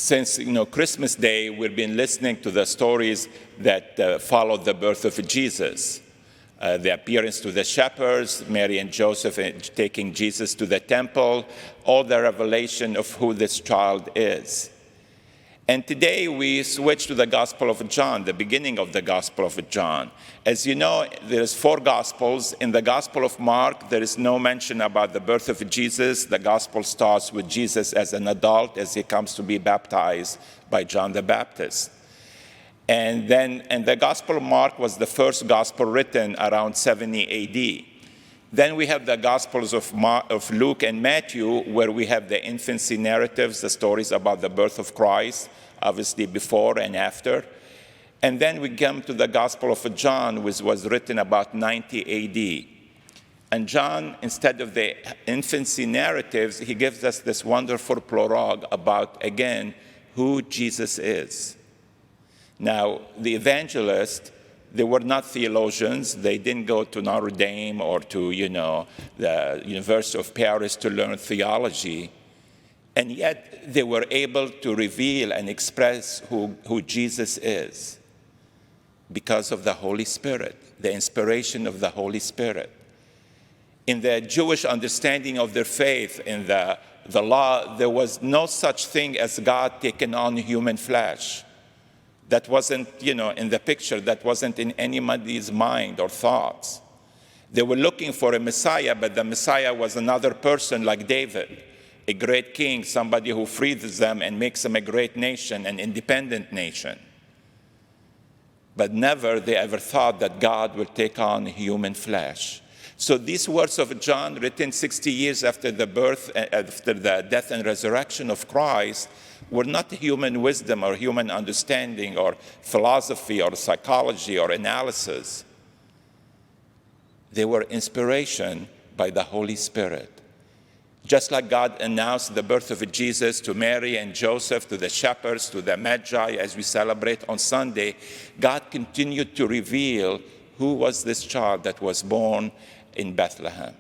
Since Christmas Day, we've been listening to the stories that followed the birth of Jesus. The appearance to the shepherds, Mary and Joseph taking Jesus to the temple, all the revelation of who this child is. And today we switch to the Gospel of John, the beginning of the Gospel of John. As you know, there's 4 Gospels. In the Gospel of Mark, there is no mention about the birth of Jesus. The Gospel starts with Jesus as an adult, as he comes to be baptized by John the Baptist. And the Gospel of Mark was the first Gospel written around 70 AD. Then we have the Gospels of Luke and Matthew, where we have the infancy narratives, the stories about the birth of Christ, obviously before and after. And then we come to the Gospel of John, which was written about 90 AD. And John, instead of the infancy narratives, he gives us this wonderful prologue about, again, who Jesus is. Now, the evangelists, they were not theologians. They didn't go to Notre Dame or to, the University of Paris to learn theology. And yet, they were able to reveal and express who Jesus is because of the Holy Spirit, the inspiration of the Holy Spirit. In the Jewish understanding of their faith, in the law, there was no such thing as God taking on human flesh. That wasn't, in the picture, that wasn't in anybody's mind or thoughts. They were looking for a Messiah, but the Messiah was another person like David, a great king, somebody who frees them and makes them a great nation, an independent nation. But never they ever thought that God would take on human flesh. So these words of John, written 60 years after the birth, after the death and resurrection of Christ, were not human wisdom or human understanding or philosophy or psychology or analysis. They were inspiration by the Holy Spirit. Just like God announced the birth of Jesus to Mary and Joseph, to the shepherds, to the Magi, as we celebrate on Sunday, God continued to reveal who was this child that was born in Bethlehem.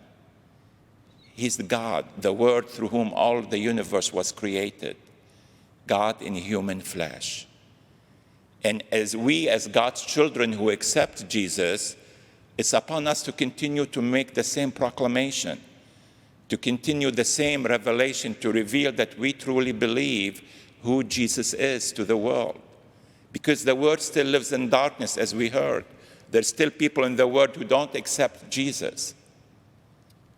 He's the God, the Word through whom all the universe was created. God in human flesh. And as God's children who accept Jesus, it's upon us to continue to make the same proclamation, to continue the same revelation, to reveal that we truly believe who Jesus is to the world. Because the world still lives in darkness, as we heard. There's still people in the world who don't accept Jesus.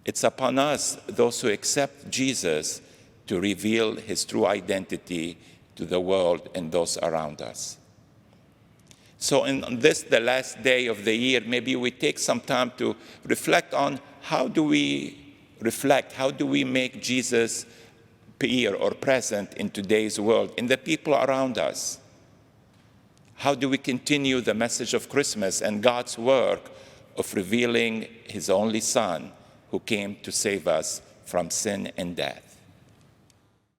It's upon us, those who accept Jesus, to reveal his true identity to the world and those around us. So in this, the last day of the year, maybe we take some time to reflect on how do we make Jesus appear or present in today's world, in the people around us? How do we continue the message of Christmas and God's work of revealing his only Son who came to save us from sin and death?